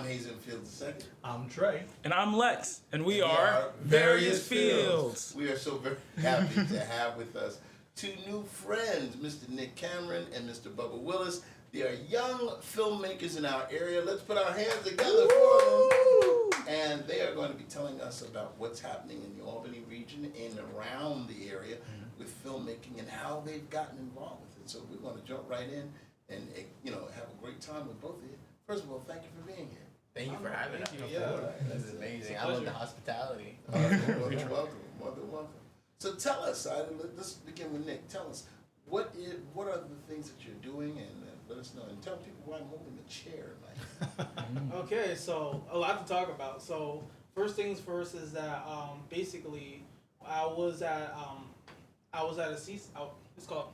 I'm Hazenfield II. I'm Trey. And I'm Lex. And we are Various Fields. We are so very happy to have with us two new friends, Mr. Nick Cameron and Mr. Bubba Willis. They are young filmmakers in our area. Let's put our hands together for them. And they are going to be telling us about what's happening in the Albany region and around the area with filmmaking and how they've gotten involved with it. So we're going to jump right in and have a great time with both of you. First of all, thank you for being here. Thank you for having us. This is amazing. I love the hospitality. More than welcome. So tell us, let's begin with Nick. Tell us, what are the things that you're doing, and let us know, and tell people why I'm holding the chair. Okay, so a lot to talk about. So first things first is that basically I was at a seat. It's called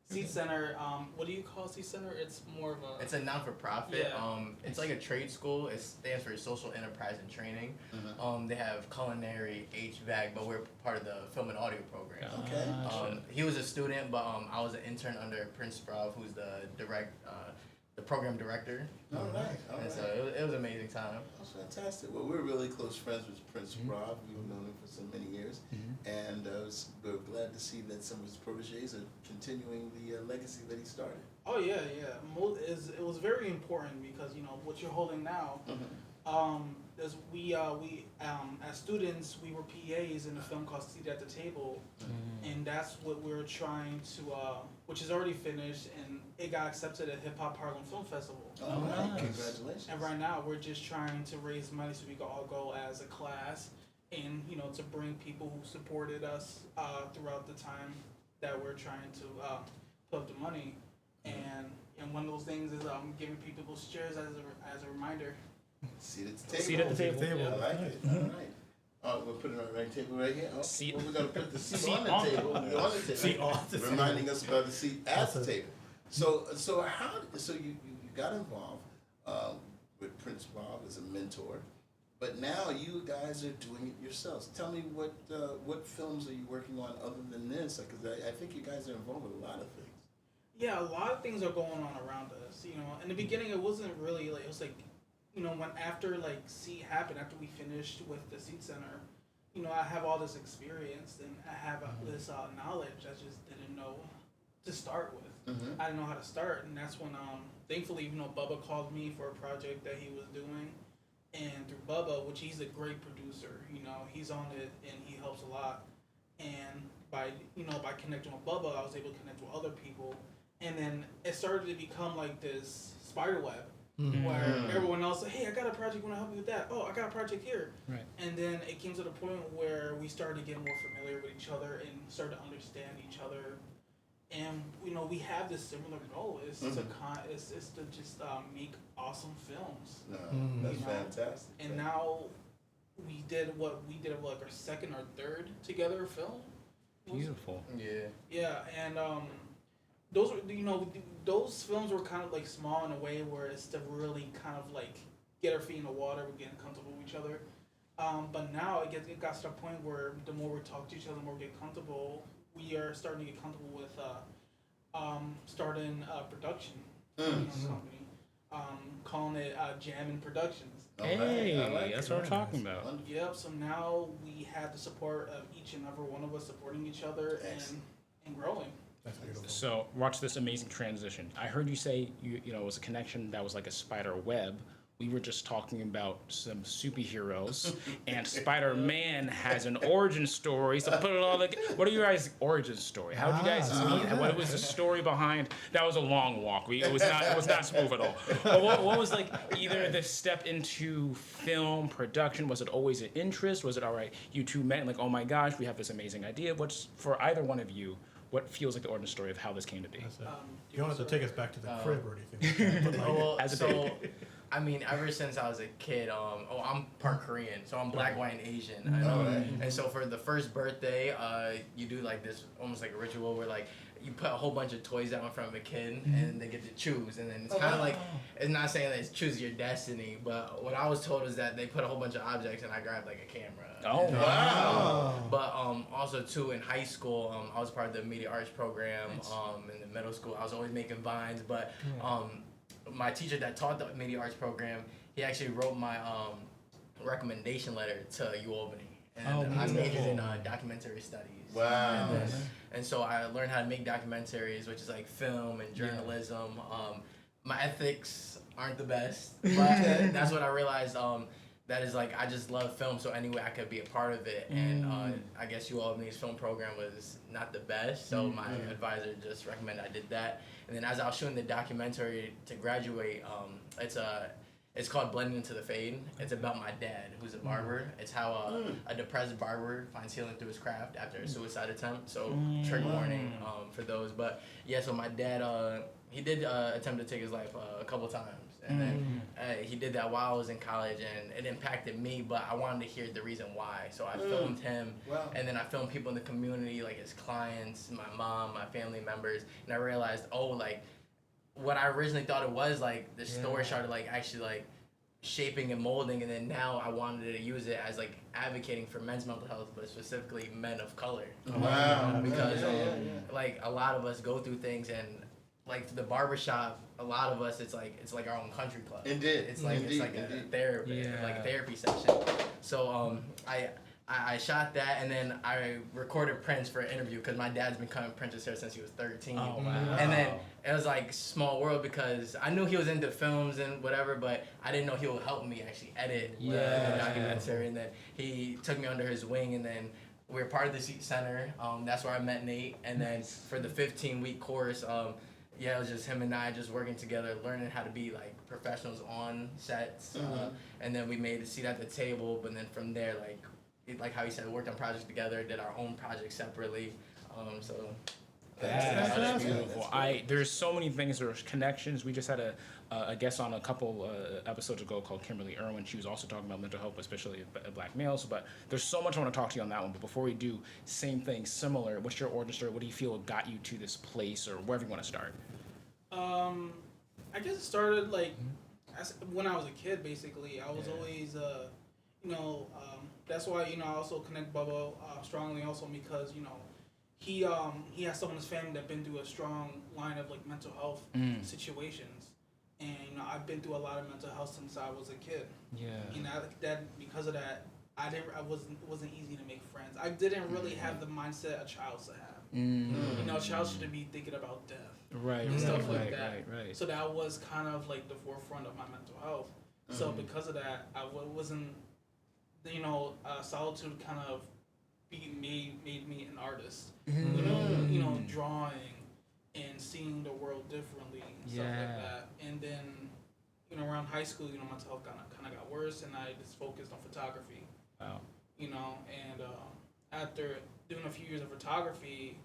Seat Center. What do you call Seat Center? It's more of a... It's a non-for-profit. Yeah. It's like a trade school. It stands for Social Enterprise and Training. They have culinary, HVAC, but we're part of the film and audio program. Okay. He was a student, but I was an intern under Prince Sprav, who's the program director. All right. And so it was an amazing time. That's fantastic. Well, we're really close friends with Prince Rob. We've known him for so many years. And we're glad to see that some of his protégés are continuing the legacy that he started. Oh, yeah. It was very important because, what you're holding now, as we as students, we were PAs in a film called Seat at the Table. And that's what we're trying to, which is already finished, and it got accepted at Hip Hop Harlem Film Festival. Oh, nice. Congratulations. And right now, we're just trying to raise money so we can all go as a class and, to bring people who supported us throughout the time that we're trying to put up the money. And one of those things is giving people those chairs as a reminder. Seat at the table. Seat at the table. I like it. All right. We'll put it on the right table right here. Seat. We're going to put the seat on the table. Seat on the table. Reminding us about the seat at the table. So you got involved with Prince Bob as a mentor, but now you guys are doing it yourselves. Tell me what films are you working on other than this? Because I think you guys are involved with a lot of things. Yeah, a lot of things are going on around us. In the beginning, it wasn't really like, it was like, when after Seat happened, after we finished with the Seat Center, I have all this experience and I have this knowledge I just didn't know to start with. I didn't know how to start, and that's when thankfully Bubba called me for a project that he was doing, and through Bubba, which he's a great producer, he's on it and he helps a lot, and by connecting with Bubba, I was able to connect with other people, and then it started to become like this spider web. Where everyone else said, hey, I got a project, want to help you with that? Oh, I got a project here. Right. And then it came to the point where we started to get more familiar with each other and started to understand each other. And, we have this similar goal. It's to just make awesome films. That's fantastic. And now we did our second or third together film. Beautiful. Yeah, and those were, those films were kind of small in a way where it's to really kind of get our feet in the water, we're getting comfortable with each other. But now it got to the point where the more we talk to each other, the more we get comfortable. We are starting to get comfortable with starting a production company, calling it Jammin' Productions. Hey, that's what we're talking about. Yep. So now we have the support of each and every one of us supporting each other and growing. That's beautiful. So watch this amazing transition. I heard you say it was a connection that was like a spider web. We were just talking about some superheroes, and Spider-Man has an origin story. So put it all together. What are your guys' origin story? How did you guys meet? What was the story behind? That was a long walk. It was not smooth at all. But what was either the step into film production? Was it always an interest? Was it all right? You two met oh my gosh, we have this amazing idea. What's for either one of you? What feels like the origin story of how this came to be? You don't have to take us back to the crib or anything. I mean, ever since I was a kid, I'm part Korean, so I'm black, white, and Asian. And so for the first birthday, you do this almost like a ritual where you put a whole bunch of toys out in front of a kid, and they get to choose. And then it's kind of it's not saying that it's choose your destiny, but what I was told is that they put a whole bunch of objects, and I grabbed a camera. Oh, wow. But also too, in high school, I was part of the media arts program. In the middle school, I was always making vines, but my teacher that taught the media arts program, he actually wrote my recommendation letter to UAlbany. And I majored in documentary studies. Wow. And so I learned how to make documentaries, which is like film and journalism. My ethics aren't the best, but that's what I realized. That is like, I just love film, so any way I could be a part of it. And I guess UAlbany's film program was not the best, so my advisor just recommended I did that. And then as I was shooting the documentary to graduate, it's called Blending Into the Fade. It's about my dad, who's a barber. It's how a depressed barber finds healing through his craft after a suicide attempt. So trigger warning for those. But yeah, so my dad, he did attempt to take his life a couple times. And then he did that while I was in college, and it impacted me, but I wanted to hear the reason why. So I filmed him, and then I filmed people in the community, like his clients, my mom, my family members, and I realized, what I originally thought it was, like, the story started, like, actually, like, shaping and molding, and then now I wanted to use it as, like, advocating for men's mental health, but specifically men of color. Wow. Because, like, a lot of us go through things, and, like, the barbershop, a lot of us, it's like our own country club. Indeed. It's like a therapy, like a therapy session. So, I shot that, and then I recorded Prince for an interview because my dad's been cutting Prince's hair since he was 13. Oh, wow. And then it was like small world because I knew he was into films and whatever, but I didn't know he would help me actually edit the documentary. And then he took me under his wing, and then we were part of the Seat Center. That's where I met Nate. And then for the 15-week course, it was just him and I just working together, learning how to be like professionals on sets. And then we made a seat at the table, but then from there, like how he said, worked on projects together, did our own projects separately. That's beautiful. There's so many things. There's connections. We just had a guest on a couple episodes ago called Kimberly Irwin. She was also talking about mental health, especially black males. But there's so much I want to talk to you on that one. But before we do, same thing, similar. What's your origin story? What do you feel got you to this place, or wherever you want to start? I guess it started when I was a kid. Basically, I was always that's why I also connect Bubba strongly also because he has someone in his family that been through a strong line of like mental health situations, and I've been through a lot of mental health since I was a kid. That because of that it wasn't easy to make friends. I didn't really have the mindset a child should have. A child shouldn't be thinking about death. And stuff like that. Right. So that was kind of like the forefront of my mental health. So because of that, I wasn't. Solitude kind of made me an artist. Drawing and seeing the world differently and stuff like that. And then, around high school, mental health kind of got worse, and I just focused on photography. Wow. And after doing a few years of photography,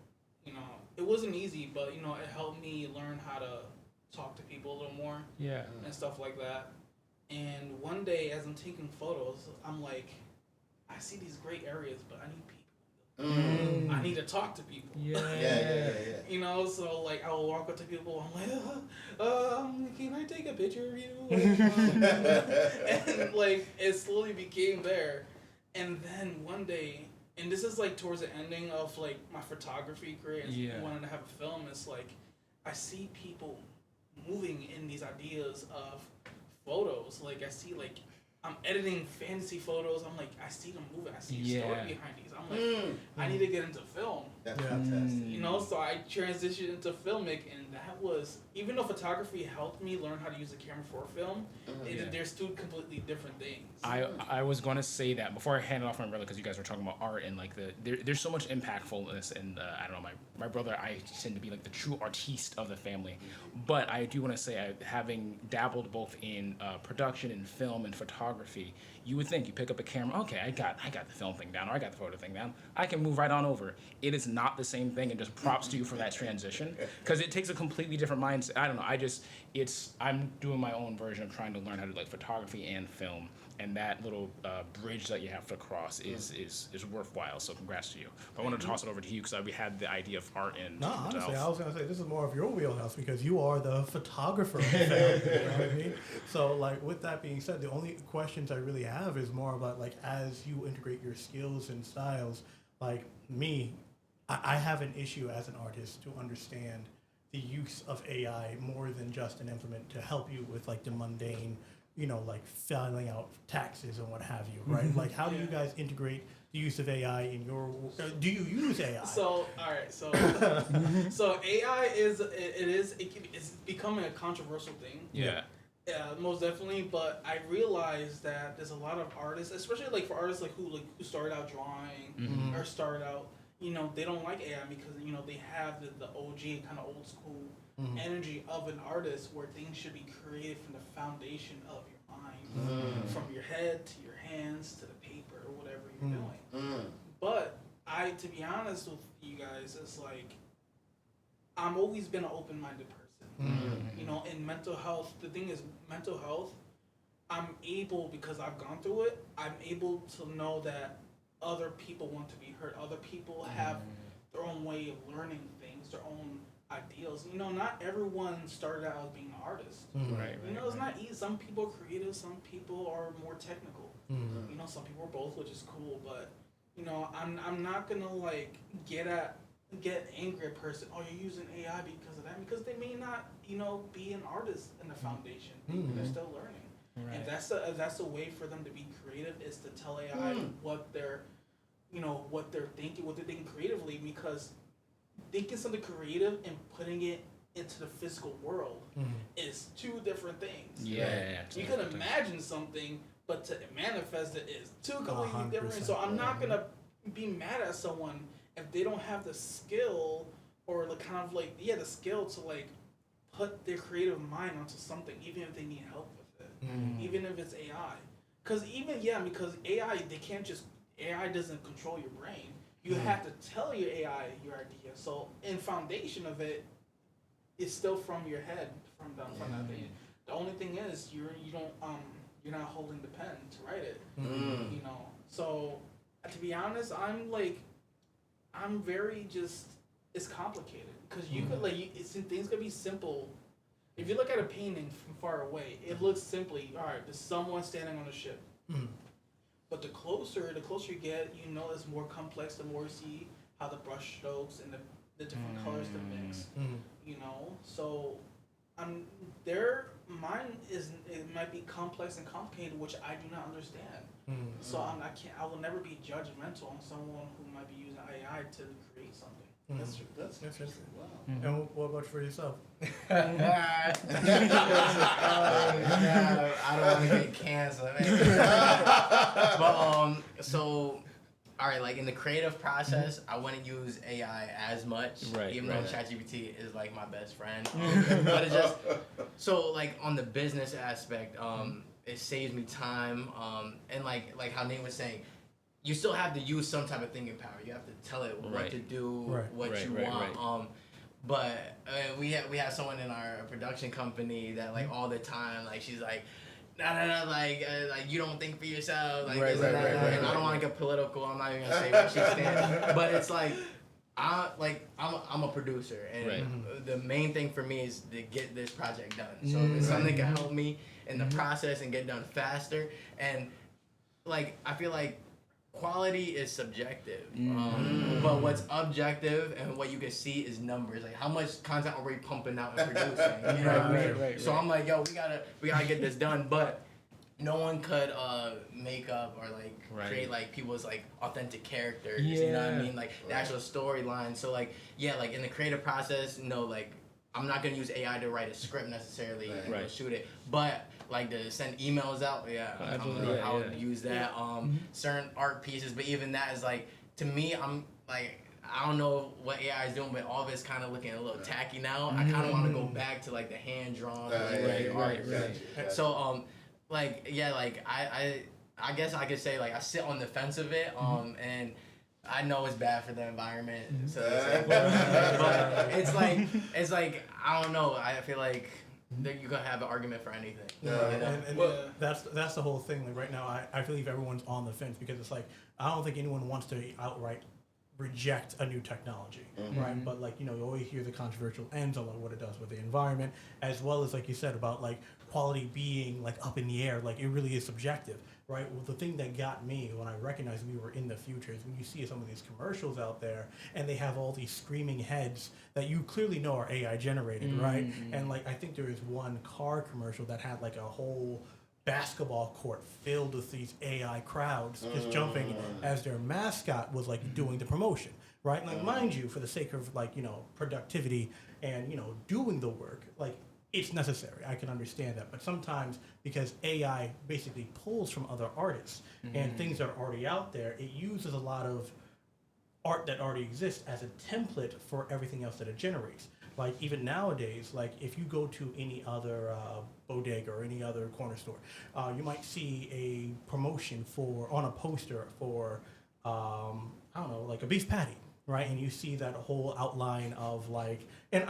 it wasn't easy, but it helped me learn how to talk to people a little more. And stuff like that. And one day, as I'm taking photos, I'm like, I see these great areas, but I need people. I need to talk to people. So like I will walk up to people. I'm like, can I take a picture of you? And like it slowly became there. And then one day, and this is like towards the ending of like my photography career, and wanting to have a film. It's like I see people moving in these ideas of photos. Like I see I'm editing fantasy photos. I'm like, I see them moving. I see a story behind these. I'm like, I need to get into film. That's fantastic. So I transitioned into filmmaking, and that was, even though photography helped me learn how to use a camera for film, there's two completely different things. I was going to say that before I hand it off to my brother, because you guys were talking about art and like there's so much impactfulness, and I don't know, my brother, I tend to be like the true artiste of the family, but I do want to say, having dabbled both in production and film and photography, you would think you pick up a camera, okay, I got the film thing down, or I got the photo thing down, I can move right on over. It is not the same thing, and just props to you for that transition, because it takes a completely different mindset. I don't know, I'm doing my own version of trying to learn how to do like photography and film, and that little bridge that you have to cross is worthwhile. So congrats to you. But I want to toss it over to you because we had the idea of art and honestly, I was gonna say this is more of your wheelhouse because you are the photographer of the film, you know what I mean? So like with that being said, the only questions I really have is more about like as you integrate your skills and styles. Like me, I have an issue as an artist to understand the use of AI more than just an implement to help you with like the mundane, like filing out taxes and what have you, right? Like, how do you guys integrate the use of AI in your? Do you use AI? So all right, so AI it's becoming a controversial thing. Yeah. Yeah, most definitely. But I realized that there's a lot of artists, especially like for artists like who started out drawing or started out, they don't like AI because they have the OG kind of old school energy of an artist where things should be created from the foundation of your mind, from your head to your hands to the paper or whatever you're doing. But to be honest with you guys, it's like I've always been an open-minded person. In mental health, the thing is mental health, I'm able, because I've gone through it, I'm able to know that other people want to be heard. Other people have their own way of learning things, their own ideals. Not everyone started out as being an artist. Right. It's not easy. Some people are creative, some people are more technical. Some people are both, which is cool, but I'm not gonna like get angry at a person. Oh, you're using AI because of that, because they may not be an artist in the foundation. They're still learning. Right. And that's a way for them to be creative, is to tell AI what they're thinking creatively, because thinking something creative and putting it into the physical world is two different things. Yeah. You can imagine something, but to manifest it is two completely different. So I'm not gonna be mad at someone if they don't have the skill or the skill to like put their creative mind onto something, even if they need help with it, even if it's AI. Because AI doesn't control your brain. You have to tell your AI your idea. So in foundation of it, it's still from your head, from that thing. The only thing is you're not holding the pen to write it. So to be honest, I'm very it's complicated, because you could things could be simple. If you look at a painting from far away, it looks simply, all right, there's someone standing on a ship. But the closer you get, it's more complex. The more you see how the brush strokes and the different colors that mix. So mine it might be complex and complicated, which I do not understand. So I will never be judgmental on someone who might be using AI to create something. That's true. That's interesting. Wow. And what about for yourself? I don't want to get canceled. But so, all right, like in the creative process, I wouldn't use AI as much, even though ChatGPT is like my best friend. But it's just so like on the business aspect, it saves me time. And like how Nate was saying, you still have to use some type of thinking power. You have to tell it what to do, what you want. But we have someone in our production company that like all the time, like she's like, nah, like you don't think for yourself, like this and that. And I don't want to get political. I'm not even gonna say where she stands. But it's like, I'm a producer, and the main thing for me is to get this project done. So if it's something that can help me in the process and get done faster, and like I feel like quality is subjective, but what's objective and what you can see is numbers. Like how much content are we pumping out and producing? You know what I mean? So I'm like, yo, we gotta get this done, but no one could make up or like create like people's like authentic characters. You know what I mean? Like the actual storyline. So like like in the creative process, like I'm not gonna use AI to write a script necessarily and shoot it, but like to send emails out, I would use that. Certain art pieces, but even that is like, to me, I'm like, I don't know what AI is doing, but all of it's kind of looking a little tacky now. I kind of want to go back to like the hand drawn, art. So like I guess I could say like I sit on the fence of it, and I know it's bad for the environment, so but it's like I don't know. I feel like you could have an argument for anything. That's the whole thing. Like right now, I believe everyone's on the fence, because it's like I don't think anyone wants to outright reject a new technology, right? But like you always hear the controversial ends on what it does with the environment, as well as like you said about like quality being like up in the air, like it really is subjective, right? Well, the thing that got me when I recognized we were in the future is when you see some of these commercials out there and they have all these screaming heads that you clearly know are AI generated, right? And like I think there is one car commercial that had like a whole basketball court filled with these AI crowds just jumping as their mascot was like doing the promotion, right? Like mind you, for the sake of like, you know, productivity and, you know, doing the work, like it's necessary. I can understand that. But sometimes because AI basically pulls from other artists and things that are already out there, it uses a lot of art that already exists as a template for everything else that it generates. Like even nowadays, like if you go to any other bodega or any other corner store, you might see a promotion on a poster for, I don't know, like a beef patty, right? And you see that whole outline of like, and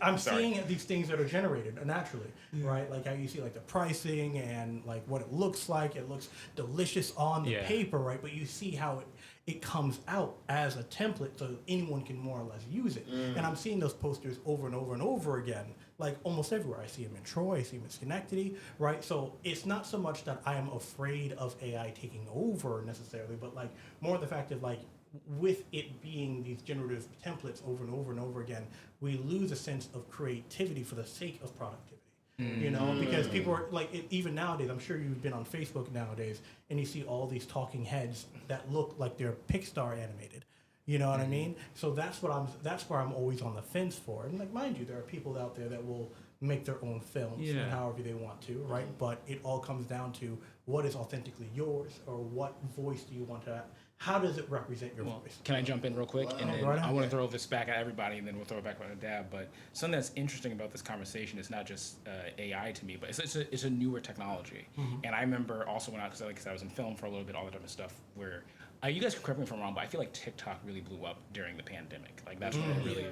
I'm seeing these things that are generated naturally, right? Like how you see like the pricing and like what it looks like. It looks delicious on the paper, right? But you see how it comes out as a template so anyone can more or less use it. And I'm seeing those posters over and over and over again, like almost everywhere. I see them in Troy, I see them in Schenectady, right? So it's not so much that I am afraid of AI taking over necessarily, but like more the fact of like, with it being these generative templates over and over and over again, we lose a sense of creativity for the sake of productivity. You know, because people are like, even nowadays, I'm sure you've been on Facebook nowadays, and you see all these talking heads that look like they're Pixar animated. You know what I mean? So that's where I'm always on the fence for. And like, mind you, there are people out there that will make their own films however they want to, right? But it all comes down to what is authentically yours, or what voice do you want to. How does it represent your voice? Can I jump in real quick? And then I want to throw this back at everybody, and then we'll throw it back at Dab. But something that's interesting about this conversation is not just AI to me, but it's a newer technology. And I remember also when because I was in film for a little bit, all the different stuff where. You guys can correct me if I'm wrong, but I feel like TikTok really blew up during the pandemic. Like that's when it really.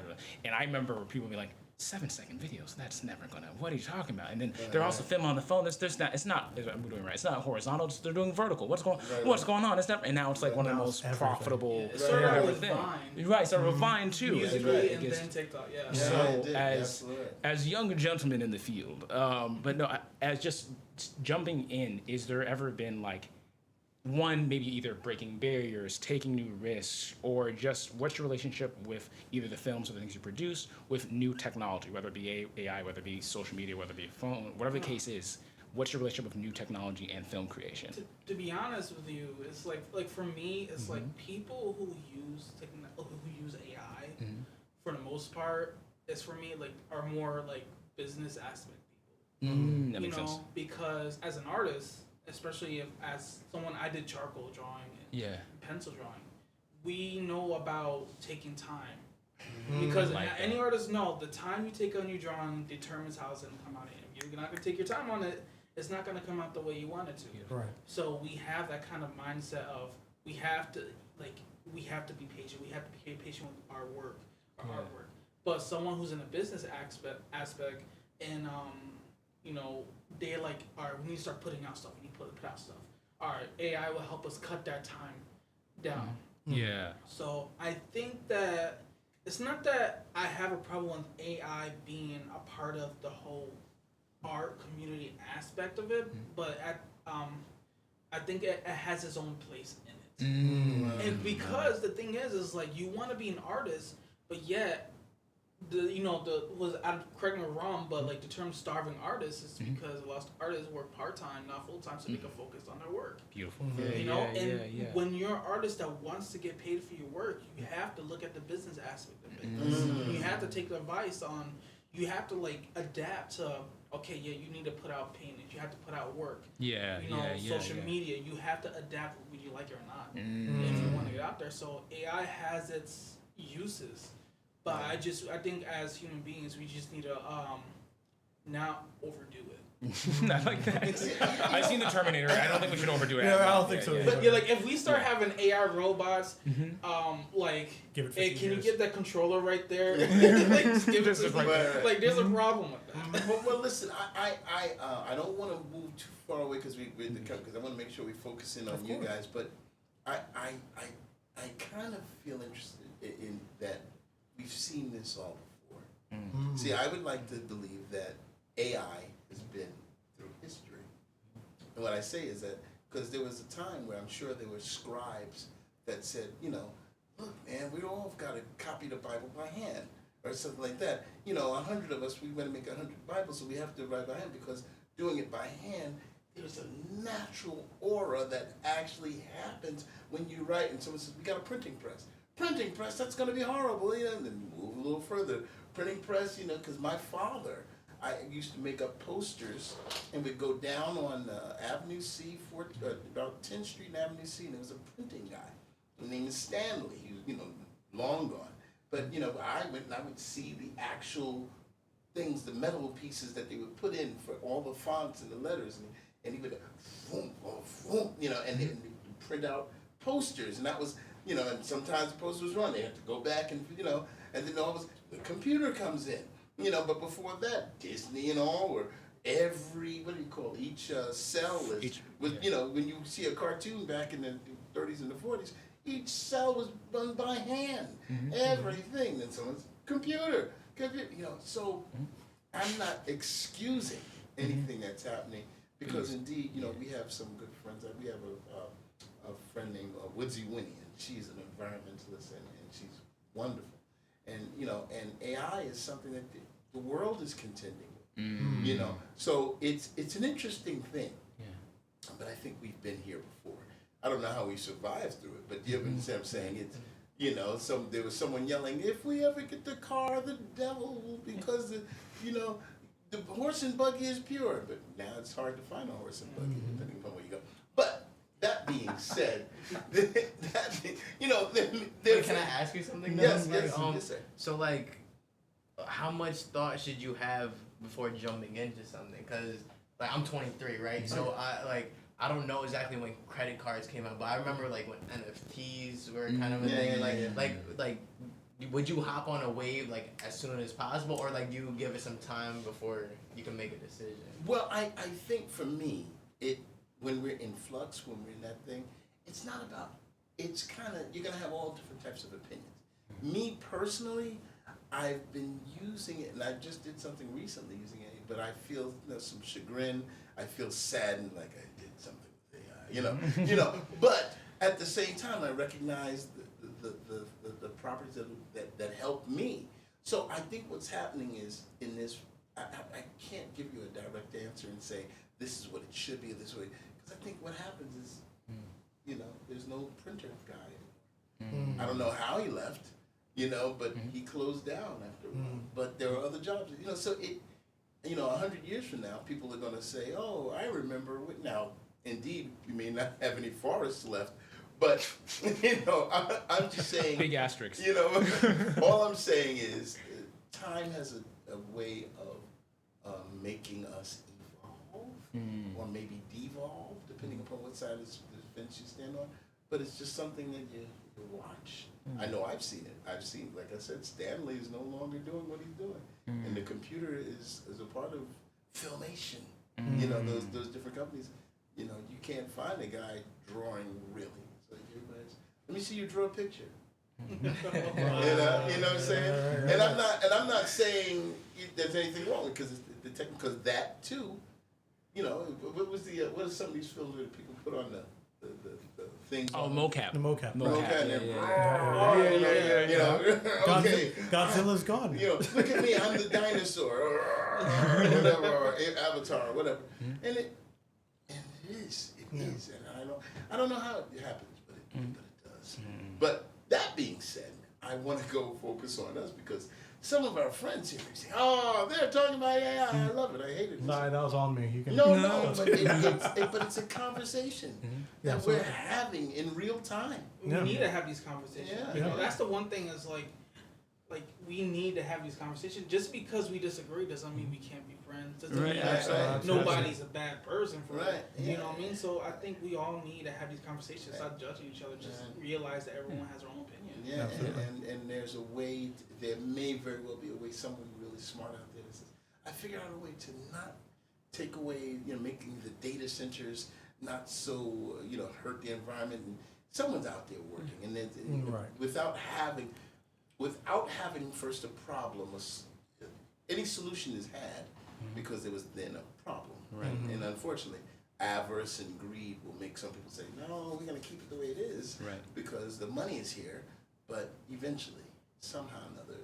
And I remember people be like, 7-second videos. That's never gonna. What are you talking about? And then they're also filming on the phone. There's not. It's not. I'm doing right. It's not horizontal. They're doing vertical. What's going on? It's never. And now it's like one of the most profitable. It's sort of like Vine. Right. Sort of Vine too. Musically and then TikTok. Yeah. So as young gentlemen in the field, but no, as just jumping in, is there ever been like one, maybe either breaking barriers, taking new risks, or just what's your relationship with either the films or the things you produce with new technology, whether it be AI, whether it be social media, whether it be phone, whatever the case is, what's your relationship with new technology and film creation? To be honest with you, it's like for me, it's like people who use AI for the most part, is for me like are more like business aspect people. That makes sense. Because as an artist, especially as someone, I did charcoal drawing and pencil drawing, we know about taking time. Because any artist know the time you take on your drawing determines how it's going to come out. If you're not going to take your time on it, it's not going to come out the way you want it to. Right. So we have that kind of mindset of we have to be patient. We have to be patient with our work, our artwork. But someone who's in a business aspect and you know, they're like, all right, we need to start putting out stuff. We need to put out stuff. All right, AI will help us cut that time down. Yeah. So I think that it's not that I have a problem with AI being a part of the whole art community aspect of it, but I think it has its own place in it. And because the thing is like you want to be an artist, but yet correct me if I'm wrong, but like the term starving artist is because a lot of artists work part-time, not full-time, so they can focus on their work. Beautiful. When you're an artist that wants to get paid for your work, you have to look at the business aspect of it. You have to take the advice on, you have to like adapt to, you need to put out paintings, you have to put out work. Social media, you have to adapt whether you like it or not if you want to get out there. So AI has its uses. But I think as human beings, we just need to not overdo it. I like that. I've seen the Terminator. I don't think we should overdo it. Yeah, I don't think so. But like if we start having AI robots, give it 50 can years. you get that controller right there? Like, just give it to like there's a problem with that. Well, listen, I don't want to move too far away because I want to make sure we focus in on you guys. But I kind of feel interested in that. We've seen this all before. See, I would like to believe that AI has been And what I say is that because there was a time where I'm sure there were scribes that said, look, man, we all got to copy the Bible by hand or something like that. 100 of us, we want to make 100 Bibles, so we have to write by hand because doing it by hand, there's a natural aura that actually happens when you write. And someone says, we got a printing press. Printing press, that's going to be horrible. And then move a little further. Printing press, because my father, I used to make up posters and we'd go down on Avenue C, about 10th Street and Avenue C, and there was a printing guy. His name is Stanley. He was, long gone. But, I went and I would see the actual things, the metal pieces that they would put in for all the fonts and the letters. And he would, boom, boom, and then print out posters. And that was, and sometimes the poster was wrong. They had to go back and, and then all of a sudden the computer comes in. But before that, Disney and all, or every, each cell is, when you see a cartoon back in the 30s and the 40s, each cell was done by hand. Everything. Then someone's computer, so I'm not excusing anything that's happening because indeed, we have some good friends. We have a friend named Woodsy Winnie, and she's an environmentalist and she's wonderful. And and AI is something that the world is contending with. So it's an interesting thing. Yeah. But I think we've been here before. I don't know how we survived through it, but you understand what I'm saying? It's there was someone yelling, "If we ever get the car, the devil will because the horse and buggy is pure." But now it's hard to find a horse and buggy depending upon where you go. But that being said, Wait, can I ask you something? Though? Yes, yes, sir. So how much thought should you have before jumping into something? Because I'm 23, right? So I don't know exactly when credit cards came out, but I remember when NFTs were kind of a thing. Would you hop on a wave as soon as possible, or do you give it some time before you can make a decision? Well, I think for me, when we're in flux, when we're in that thing, it's not about. It's kind of you're gonna have all different types of opinions. Me personally, I've been using it, and I just did something recently using it, but I feel some chagrin. I feel saddened, like I did something with AI, But at the same time, I recognize the properties that help me. So I think what's happening is in this, I can't give you a direct answer and say this is what it should be this way, because I think what happens is, there's no printer guy anymore. I don't know how he left. But he closed down after a while. But there are other jobs, so it, 100 years from now, people are going to say, oh, I remember. Now, indeed, we may not have any forests left, but, I'm just saying. Big asterisk. All I'm saying is time has a way of making us evolve or maybe devolve, depending upon what side of the fence you stand on. But it's just something that you watch. I know I've seen it. I've seen, like I said, Stanley is no longer doing what he's doing. And the computer is a part of Filmation. Those different companies. You can't find a guy drawing really. So everybody's, let me see you draw a picture. You know what I'm saying? And I'm not saying there's anything wrong because the technical, because that too, what are some of these films that people put on the things? Oh, mocap. The mocap. Okay. Godzilla's gone. Look at me, I'm the dinosaur, or whatever, or Avatar, or whatever. And it is, and I don't know how it happens, but it does. But that being said, I want to go focus on us because some of our friends here say, "Oh, they're talking about AI. I love it. I hate it." Sorry, that was on me. You can. No, but it's a conversation that we're having in real time. We need to have these conversations. Yeah. That's the one thing is like we need to have these conversations. Just because we disagree doesn't mean we can't be friends. Doesn't mean that nobody's a bad person for it. You know what I mean? So I think we all need to have these conversations, stop judging each other, just realize that everyone has their own opinion. Yeah, and there's a way. There may very well be a way. Someone really smart out there that says, "I figured out a way to not take away, making the data centers not so, hurt the environment." And someone's out there working, and then without having first a problem, any solution is had because there was then a problem, right? And unfortunately, avarice and greed will make some people say, no, we're going to keep it the way it is because the money is here. But eventually, somehow or another,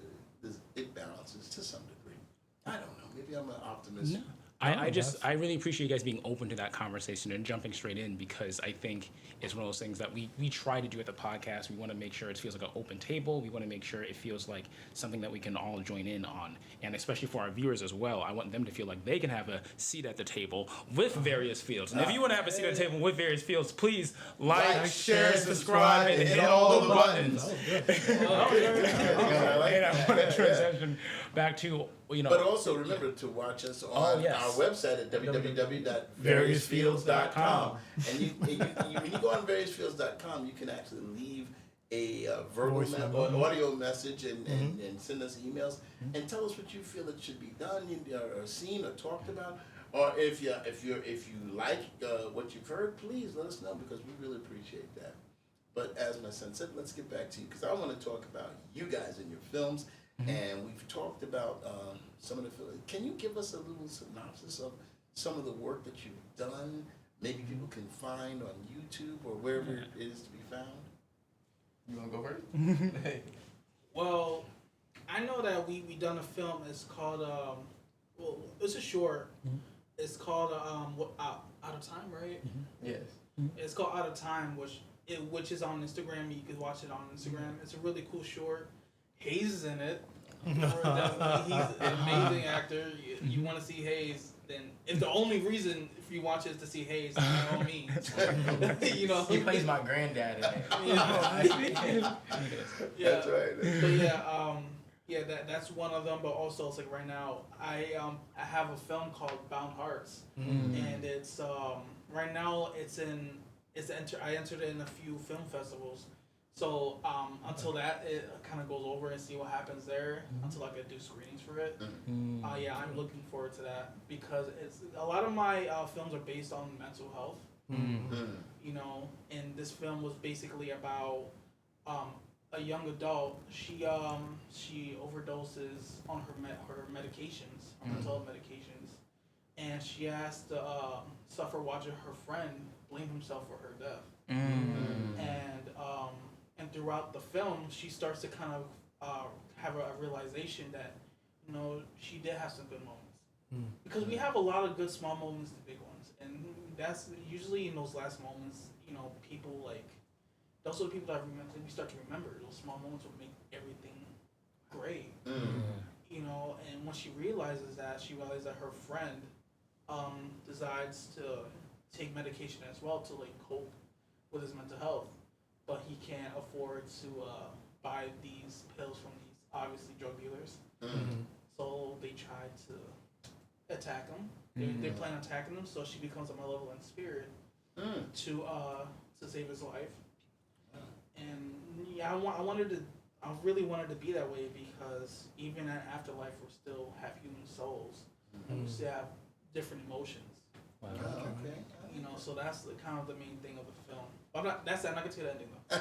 it balances to some degree. I don't know. Maybe I'm an optimist. No. I really appreciate you guys being open to that conversation and jumping straight in, because I think it's one of those things that we try to do at the podcast. We want to make sure it feels like an open table. We want to make sure it feels like something that we can all join in on. And especially for our viewers as well, I want them to feel like they can have a seat at the table with various fields. And if you want to have a seat at the table with various fields, please like, share, subscribe, and hit all the buttons. And I want to transition back to, But also remember to watch us on our website at www.variousfields.com. And when you go on variousfields.com, you can actually leave a verbal audio message and send us emails and tell us what you feel that should be done or seen or talked about. Or if you like what you've heard, please let us know, because we really appreciate that. But as my son said, let's get back to you, because I want to talk about you guys and your films. And we've talked about some of the films. Can you give us a little synopsis of some of the work that you've done? Maybe people can find on YouTube or wherever it is to be found. You want to go first? Well, I know that we done a film. It's called it's a short. It's called Out of Time, right? Yes. It's called Out of Time, which is on Instagram. You can watch it on Instagram. It's a really cool short. Hayes is in it. He's an amazing actor. You want to see Hayes, then if the only reason if you watch it is to see Hayes, then by all means. He plays my granddad in it. That's right. But that's one of them. But also, it's like right now, I have a film called Bound Hearts, and it's right now I entered it in a few film festivals. So until that it kind of goes over and see what happens there, until I could do screenings for it. I'm looking forward to that, because it's a lot of my films are based on mental health. And this film was basically about a young adult. She overdoses on her medications, mental health medications, and she has to suffer watching her friend blame himself for her death. And throughout the film, she starts to kind of have a realization that, she did have some good moments. Because we have a lot of good small moments and big ones. And that's usually in those last moments, people those are the people that we start to remember. Those small moments will make everything great. And when she realizes that, her friend decides to take medication as well to cope with his mental health. But he can't afford to buy these pills from these obviously drug dealers. So they try to attack him. They plan on attacking him. So she becomes a malevolent spirit to save his life. And I really wanted to be that way, because even in afterlife we still have human souls, and we still have different emotions. Wow. Okay. So that's kind of the main thing of the film. I'm not going to get to the ending though.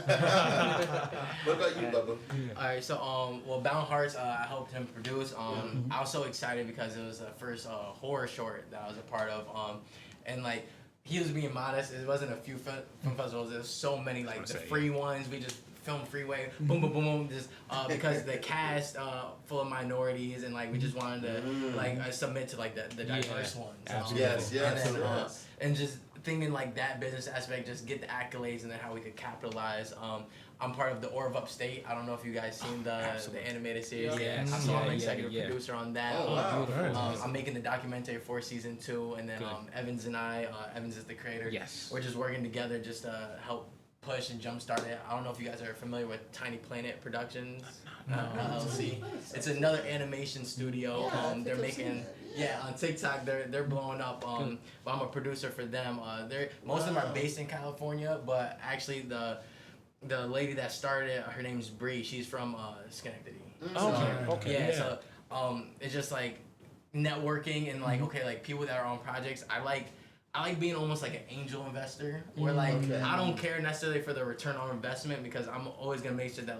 What about you, Bubba? Alright, so Bound Hearts, I helped him produce. I was so excited because it was the first horror short that I was a part of. And he was being modest. It wasn't a few film festivals. There was so many the free ones. We just filmed freeway, boom, boom, boom, boom. Just because the cast full of minorities, and we just wanted to submit to the diverse ones. Yes. And then, and just thinking that business aspect, just get the accolades, and then how we could capitalize. I'm part of the Orr of Upstate. I don't know if you guys seen the animated series. Yes. So I'm an executive producer on that. Oh, wow. I'm making the documentary for season 2, and then Evans and I, Evans is the creator. Yes. We're just working together just to help push and jumpstart it. I don't know if you guys are familiar with Tiny Planet Productions, LLC. It's another animation studio. They're making on TikTok. They're blowing up. But I'm a producer for them. Most of them are based in California, but actually the lady that started it, her name's Bree. She's from Schenectady. Okay. Yeah. So it's just networking and people that are on projects. I like being almost like an angel investor, where I don't care necessarily for the return on investment, because I'm always gonna make sure that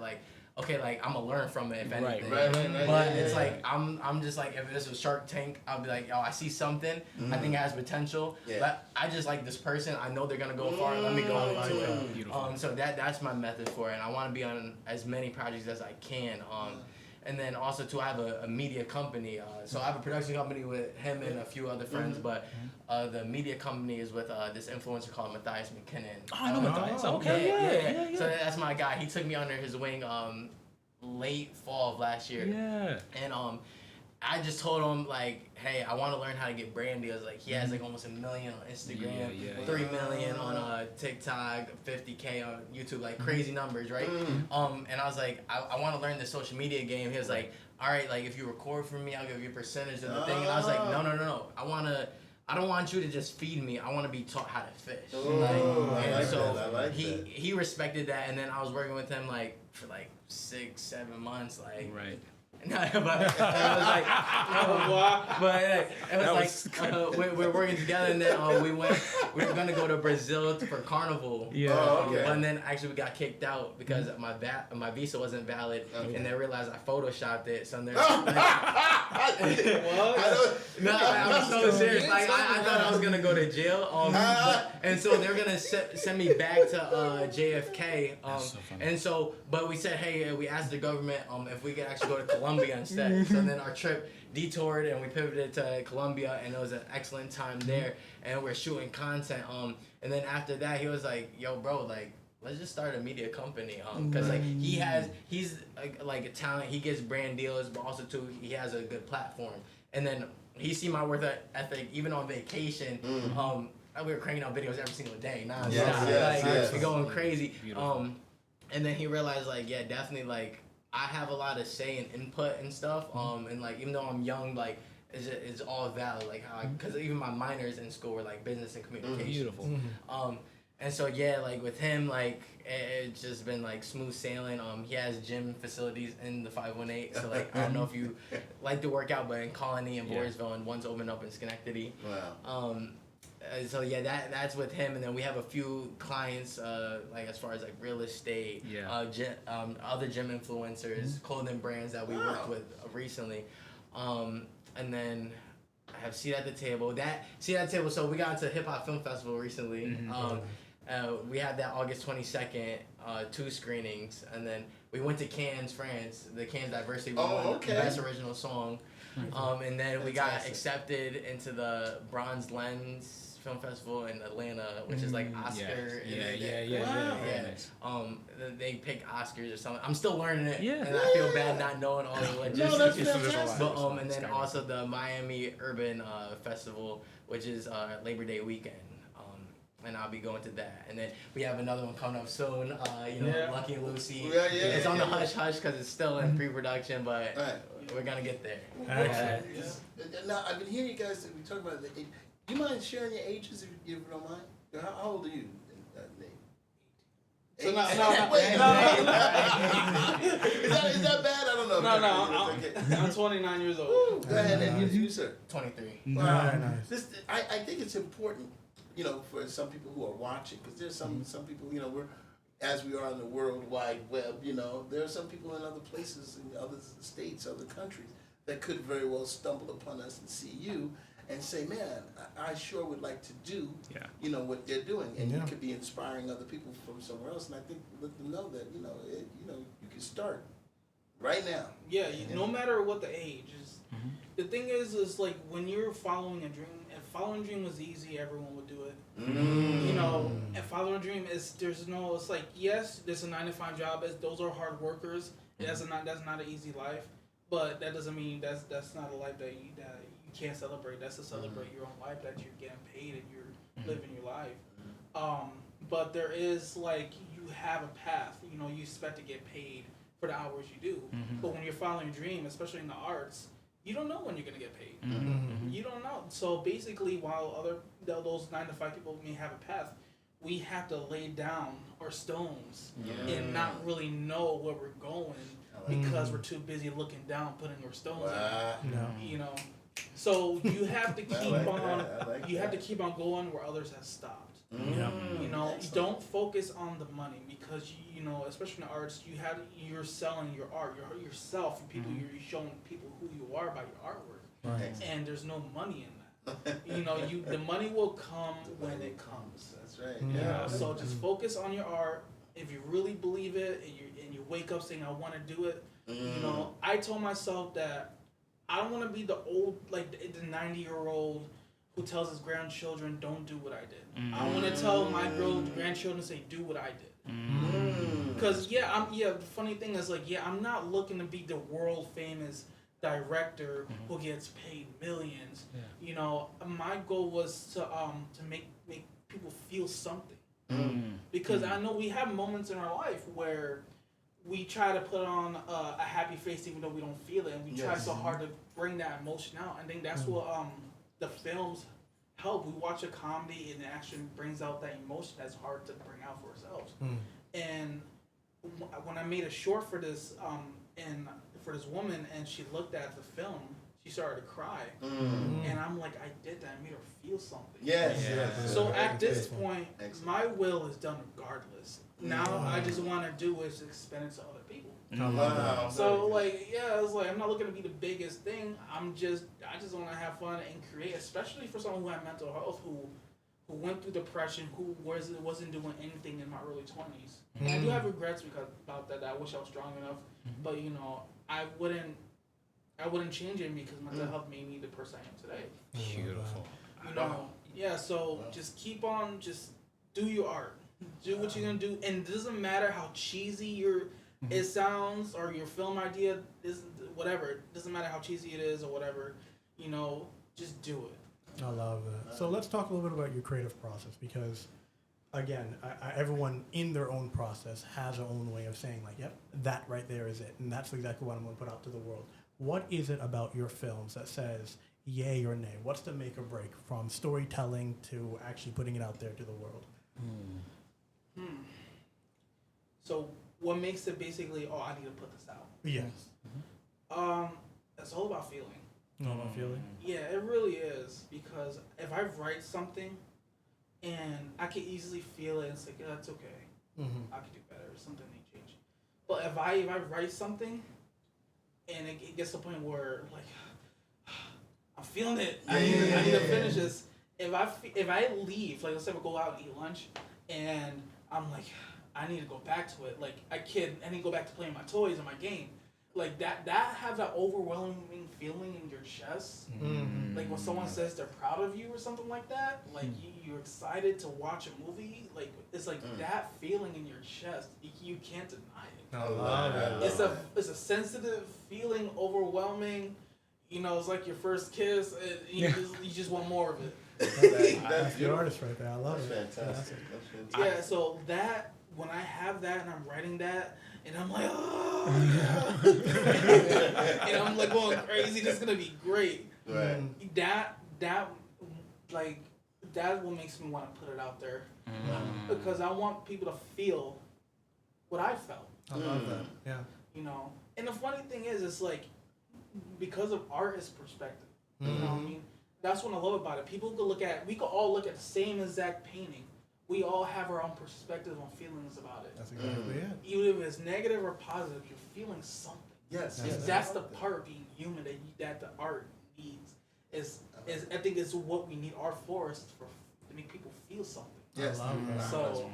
okay, like I'm gonna learn from it if Right, anything. right, But yeah, it's yeah, like I'm just like, if this was Shark Tank, I'll be like, yo, I see something. I think it has potential. Yeah. But I just like this person. I know they're gonna go far. Let me go into it. Beautiful. So that's my method for it. And I want to be on as many projects as I can. And then also too, I have a media company. So I have a production company with him and a few other friends. But the media company is with this influencer called Matthias McKinnon. Oh, I know Matthias. Okay, yeah. So that's my guy. He took me under his wing late fall of last year. Yeah. And I just told him like, hey, I want to learn how to get brand deals. Like he has like almost 1 million on Instagram, 3 million on TikTok, 50K on YouTube, like crazy numbers, right? And I was like, I want to learn the social media game. He was like, all right, like if you record for me, I'll give you a percentage of the thing. And I was like, no. I don't want you to just feed me. I want to be taught how to fish. He respected that, and then I was working with him like for like 6-7 months, like. Right. No, but it was like, we're working together, and then we were gonna go to Brazil for Carnival. Yeah. And then actually we got kicked out because my visa wasn't valid, and they realized I photoshopped it. So they're like, no, I'm so serious. Like I thought I was gonna go to jail. And so they're gonna send me back to JFK. So funny. And so, but we said, hey, we asked the government if we could actually go to Colombia instead. So then our trip detoured and we pivoted to Colombia, and it was an excellent time there. And we're shooting content. And then after that, he was like, "Yo, bro, like, let's just start a media company." Because like he's like a talent. He gets brand deals, but also too he has a good platform. And then he see my work ethic even on vacation. We were cranking out videos every single day. We're going crazy. And then he realized like, yeah, definitely like I have a lot of say and input and stuff. And like even though I'm young, like it's all valid. Like how because even my minors in school were like business and communication. Beautiful. And so yeah, like with him, like it's just been like smooth sailing. He has gym facilities in the 518. So like I don't know if you like to work out, but in Colony and Boyersville, and one's opened up in Schenectady. Wow. So yeah, that's with him, and then we have a few clients, like as far as like real estate, other gym influencers, clothing brands that we worked with recently, and then I have Seat at the Table. So we got into Hip Hop Film Festival recently. We had that August 22nd, 2 screenings, and then we went to Cannes, France. The Cannes Diversity won Best Original Song, and then we got accepted into the Bronze Lens Film Festival in Atlanta, which is like Oscar. They pick Oscars or something. I'm still learning it, and I feel bad not knowing all the logistics. No, that's fantastic. But and then also the Miami Urban Festival, which is Labor Day weekend. And I'll be going to that. And then we have another one coming up soon. Lucky Lucy. It's on the hush hush because it's still in pre-production, but we're gonna get there. Now I've been hearing you guys. We talk about the. Do you mind sharing your ages if you don't mind? How old are you, Nate? So no. Is that bad? I don't know. No, I'm 29 years old. Go ahead, and you, sir. 23. Wow. Nice. I think it's important, for some people who are watching, because there's some people, we're, as we are on the World Wide Web, there are some people in other places, in other states, other countries, that could very well stumble upon us and see you and say, man, I sure would like to do, what they're doing. And you could be inspiring other people from somewhere else. And I think let them know that, you can start right now. Yeah, no matter what the age is. The thing is like when you're following a dream, if following a dream was easy, everyone would do it. And following a dream it's like, yes, there's a 9-to-5 job. Those are hard workers. That's not an easy life. But that doesn't mean that's not a life that you can't celebrate. That's to celebrate your own life, that you're getting paid and you're living your life. But there is like you have a path. You expect to get paid for the hours you do. But when you're following a dream, especially in the arts, you don't know when you're gonna get paid. You don't know. So basically, while those 9-to-5 people may have a path, we have to lay down our stones and not really know where we're going because we're too busy looking down, putting our stones in. So you have to keep on. You have to keep on going where others have stopped. And don't focus on the money because you know, especially in the arts, you're selling your art, yourself, and people you're showing people who you are by your artwork, Right. and there's no money in that. You know, the money will come when it comes. That's right. Yeah. So just focus on your art. If you really believe it, and you wake up saying I want to do it, you know, I told myself that I don't want to be the old, like the 90-year-old who tells his grandchildren don't do what I did. I want to tell my grandchildren to say do what I did. Because the funny thing is like I'm not looking to be the world famous director who gets paid millions. Yeah. You know, my goal was to make people feel something. Because I know we have moments in our life where we try to put on a happy face even though we don't feel it, and we try so hard to bring that emotion out. I think that's what the films help. We watch a comedy and it actually brings out that emotion that's hard to bring out for ourselves. And when I made a short for this and for this woman, and she looked at the film, she started to cry, and I'm like, I did that. I made her feel something. Yes. So at this point, my will is done regardless. Now I just want to do is expend it to other people. Wow. So like, it's like I'm not looking to be the biggest thing. I just want to have fun and create, especially for someone who had mental health, who went through depression, who wasn't doing anything in my early 20s. And I do have regrets about that. I wish I was strong enough, but you know, I wouldn't change it because mental health made me the person I am today. Beautiful. You know, so just keep on, just do your art. Do what you're gonna do, and it doesn't matter how cheesy it sounds or your film idea is, whatever. It doesn't matter how cheesy it is or whatever. You know, just do it. I love that. So let's talk a little bit about your creative process, because again, everyone in their own process has their own way of saying like, yep, that right there is it, and that's exactly what I'm going to put out to the world. What is it about your films that says yay or nay? What's the make or break from storytelling to actually putting it out there to the world? So what makes it basically, I need to put this out? Yes. It's all about feeling. All about feeling? Yeah, it really is, because if I write something and I can easily feel it, it's like, that's okay. I could do better, something needs change. But if I write something and it gets to the point where like I'm feeling it, I need to finish this. If I leave, like let's say we go out and eat lunch, and I'm like, I need to go back to it. Like I need to go back to playing my toys and my game. Like that have that overwhelming feeling in your chest. Like when someone says they're proud of you or something like that. Like you're excited to watch a movie. Like it's like that feeling in your chest. You can't deny it. I love it. It's a sensitive feeling, overwhelming. You know, it's like your first kiss. You just want more of it. That's your artist right there. I love it. Fantastic. Yeah, so that when I have that and I'm writing that and I'm like, oh yeah, and I'm like going crazy. This is gonna be great. Right. That what makes me want to put it out there, because I want people to feel what I felt. I love that. Yeah. You know, and the funny thing is, it's like because of artist perspective. You know what I mean? That's what I love about it. We could all look at the same exact painting. We all have our own perspective on feelings about it. That's exactly it. Even if it's negative or positive, you're feeling something. Yes. That's the part of being human that the art needs. I think it's what we need art for, is to make people feel something. Yes. I love that. So,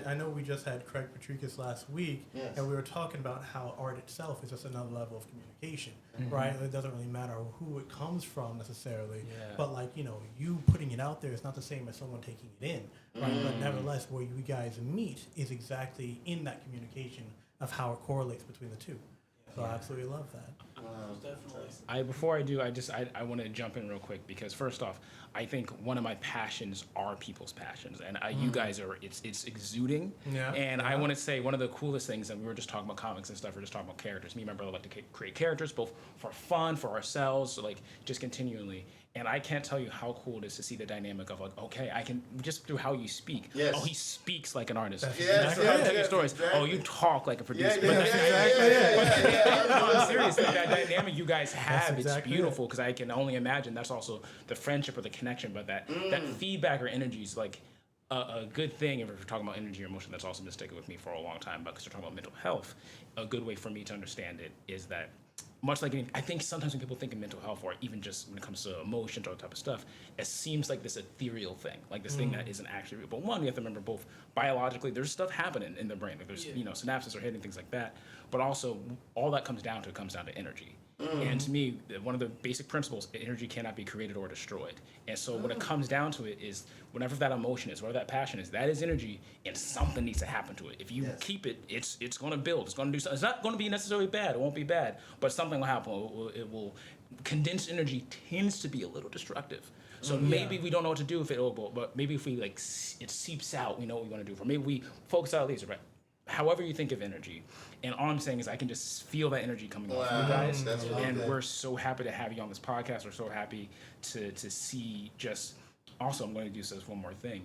I know we just had Craig Patricus last week, and we were talking about how art itself is just another level of communication, right? It doesn't really matter who it comes from necessarily, but like, you know, you putting it out there is not the same as someone taking it in, right? But nevertheless, where you guys meet is exactly in that communication of how it correlates between the two. So I absolutely love that. definitely. Before I do, I want to jump in real quick, because first off, I think one of my passions are people's passions, and you guys are, it's exuding. Yeah. And I want to say one of the coolest things, and we were just talking about comics and stuff, we're just talking about characters. Me and my brother like to create characters, both for fun, for ourselves, so like just continually. And I can't tell you how cool it is to see the dynamic of like, okay, I can just through how you speak. Yes. Oh, he speaks like an artist. Yes, How you tell your stories. Oh, you talk like a producer. I'm serious. That dynamic you guys have, it's beautiful, because I can only imagine that's also the friendship or the connection. But that feedback or energy is like, a good thing, if we're talking about energy or emotion, that's also been sticking with me for a long time, because we're talking about mental health. A good way for me to understand it is that, much like I think sometimes when people think of mental health, or even just when it comes to emotions or type of stuff, it seems like this ethereal thing, like this thing that isn't actually real. But one, you have to remember, both biologically, there's stuff happening in the brain. Like there's synapses are hitting, things like that. But also, all that comes down to energy. And to me, one of the basic principles, energy cannot be created or destroyed. And so when it comes down to it is, whenever that emotion is, wherever that passion is, that is energy, and something needs to happen to it. If you keep it, it's going to build. It's going to do something. It's not going to be necessarily bad. It won't be bad. But something will happen. It will condensed energy tends to be a little destructive. So maybe we don't know what to do with it, but maybe if we it seeps out, we know what we want to do. Or maybe we focus out laser, right? However you think of energy. And all I'm saying is I can just feel that energy coming off you guys. That's really and good. we're so happy to have you on this podcast. We're so happy to see just, also I'm going to do this one more thing.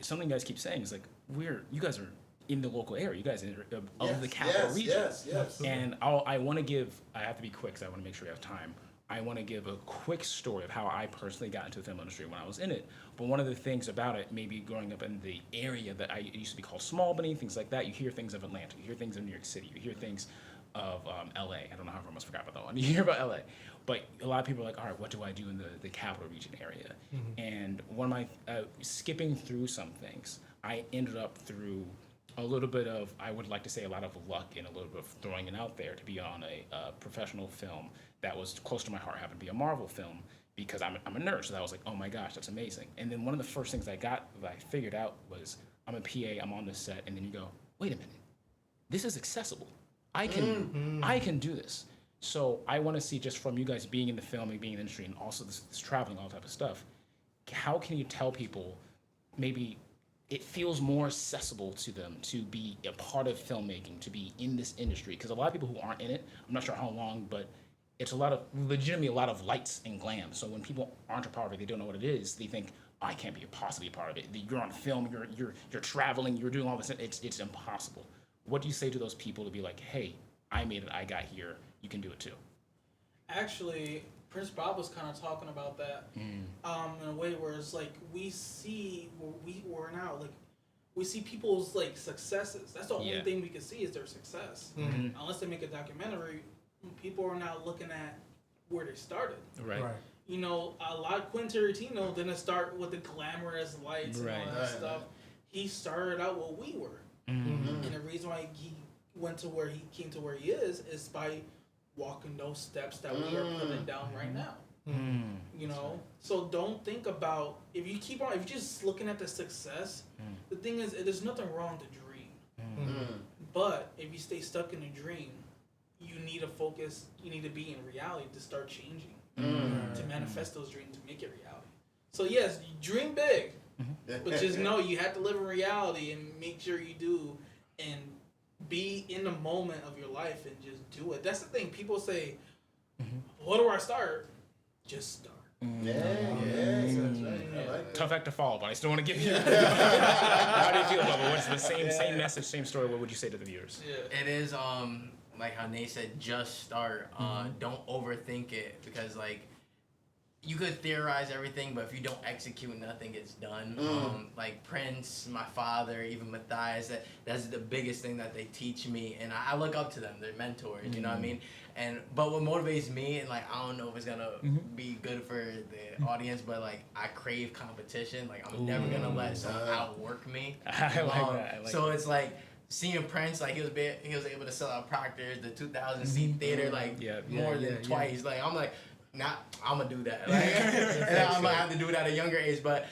Something you guys keep saying is like, you guys are in the local area. You guys are of the capital region. Yes. And I want to give, I have to be quick because I want to make sure we have time. I want to give a quick story of how I personally got into the film industry when I was in it. But one of the things about it, maybe growing up in the area that I used to be called Small Albany, things like that, you hear things of Atlanta, you hear things of New York City, you hear things of LA. I don't know how I almost forgot about that one. You hear about LA. But a lot of people are like, all right, what do I do in the capital region area? And one of my, skipping through some things, I ended up through a little bit of, I would like to say, a lot of luck and a little bit of throwing it out there to be on a professional film that was close to my heart, happened to be a Marvel film, because I'm a nerd, so I was like, oh my gosh, that's amazing. And then one of the first things I figured out was, I'm a PA, I'm on this set, and then you go, wait a minute, this is accessible. I can do this. So I want to see, just from you guys being in the film and being in the industry, and also this traveling, all type of stuff, how can you tell people maybe it feels more accessible to them to be a part of filmmaking, to be in this industry? Because a lot of people who aren't in it, I'm not sure how long, but it's legitimately a lot of lights and glam. So when people aren't a part of it, they don't know what it is, they think, oh, I can't be possibly a part of it. You're on film, you're traveling, you're doing all this, it's impossible. What do you say to those people to be like, hey, I made it, I got here, you can do it too? Actually, Prince Bob was kind of talking about that in a way where it's like we see we see people's like successes. That's the only thing we can see is their success. Unless they make a documentary, people are now looking at where they started. Right. You know, a lot of Quentin Tarantino didn't start with the glamorous lights and all that stuff. He started out what we were, and the reason why he went to where he came to where he is by walking those steps that we are putting down right now. You know, so don't think about if you just looking at the success. The thing is, there's nothing wrong to dream, but if you stay stuck in a dream, you need to focus. You need to be in reality to start changing, to manifest those dreams, to make it reality. So yes, you dream big, but just know you have to live in reality and make sure you do, and be in the moment of your life and just do it. That's the thing. People say, "Where do I start?" Just start. That's right. I like that. Tough act to follow, but I still want to give you. How do you feel about it? What's the same message, same story? What would you say to the viewers? It is like how Nate said, just start. Don't overthink it, because like you could theorize everything, but if you don't execute, nothing gets done. Like Prince, my father, even Matthias, that's the biggest thing that they teach me, and I look up to them. They're mentors, you know what I mean? But what motivates me, and like I don't know if it's gonna be good for the audience, but like I crave competition. Like I'm never gonna let someone outwork me. I like that. So it's like seeing Prince, like he was able to sell out Proctor's, the 2,000 seat theater, like more than twice. Like I'm like, I'm gonna do that. Like, and I'm gonna have to do it at a younger age. But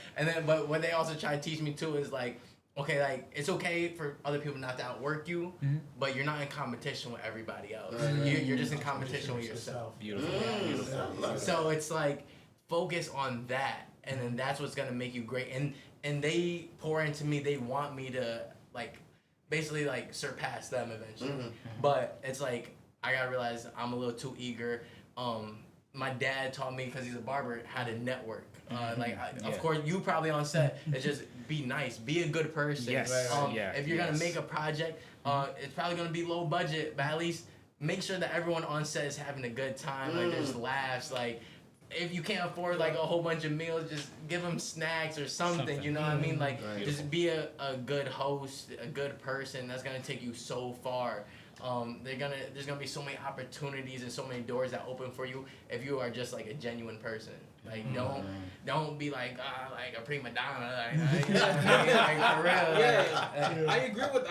what they also try to teach me too is like, okay, like it's okay for other people not to outwork you, but you're not in competition with everybody else. You're just in competition with yourself. Beautiful. So it's like focus on that, and then that's what's gonna make you great. And they pour into me. They want me to like basically like surpass them eventually. But it's like I gotta realize I'm a little too eager. My dad taught me, because he's a barber, how to network. Of course, you probably on set. It's just be nice, be a good person. Yes. If you're gonna make a project, it's probably gonna be low budget, but at least make sure that everyone on set is having a good time. Like there's laughs. Like if you can't afford like a whole bunch of meals, just give them snacks or something. You know what I mean? Like, just be a good host, a good person. That's gonna take you so far. There's gonna be so many opportunities and so many doors that open for you if you are just like a genuine person. Like, don't be like a prima donna. Like for real. Yeah, I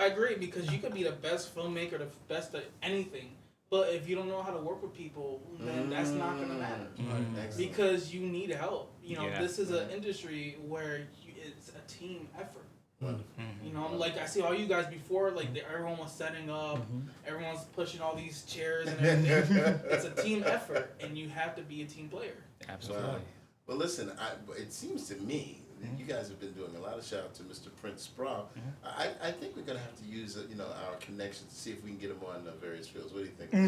agree because you could be the best filmmaker, the best at anything, but if you don't know how to work with people, then that's not gonna matter. Because you need help. You know, this is an industry where it's a team effort. You know, like I see all you guys before, like everyone was setting up, everyone's pushing all these chairs and everything. It's a team effort, and you have to be a team player. Absolutely. Well, listen, it seems to me that you guys have been doing a lot of shout out to Mr. Prince Sproul. I think we're gonna have to use our connections to see if we can get him on various fields. What do you think? He'll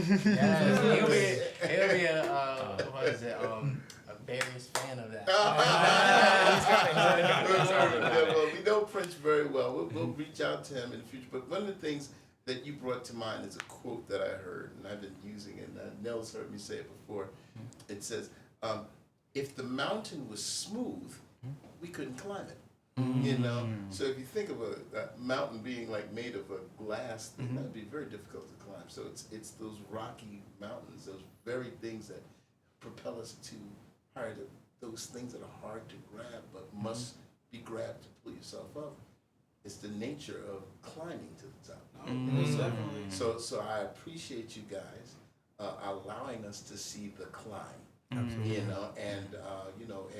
be a what is it? A Barry's fan of that. Well, we know Prince very well. We'll reach out to him in the future. But one of the things that you brought to mind is a quote that I heard, and I've been using it, and Nels heard me say it before. It says, if the mountain was smooth, we couldn't climb it. You know? So if you think of a mountain being like made of a glass thing, that would be very difficult to climb. So it's those rocky mountains, those very things that propel us to higher, those things that are hard to grab but must be grabbed to pull yourself up. It's the nature of climbing to the top. So I appreciate you guys allowing us to see the climb. You know, and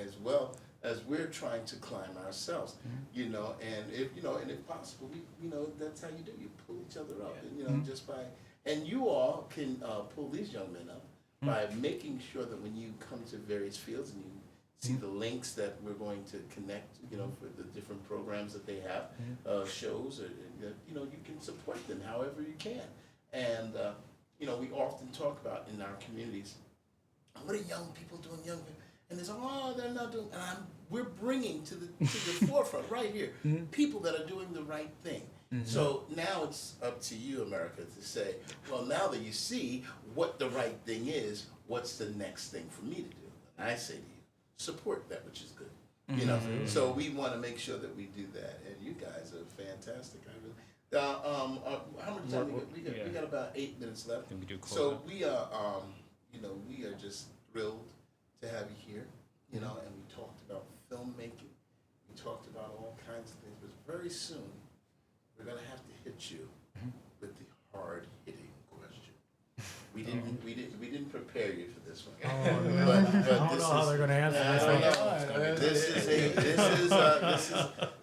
as well as we're trying to climb ourselves, you know, and if possible, that's how you do. You pull each other up, and just by, and you all can pull these young men up by making sure that when you come to various fields and you see the links that we're going to connect, for the different programs that they have, shows, or you can support them however you can, and we often talk about in our communities. What are young people doing? And they say, they're not doing. And we're bringing to the forefront right here people that are doing the right thing. So now it's up to you, America, to say, well, now that you see what the right thing is, what's the next thing for me to do? And I say to you, support that which is good. So we want to make sure that we do that. And you guys are fantastic. How much time we got about 8 minutes left. Then we do close so up. we are. We are just thrilled to have you here, and we talked about filmmaking. We talked about all kinds of things, but very soon we're going to have to hit you with the hard-hitting question. We didn't prepare you for this one. I don't know how they're going to answer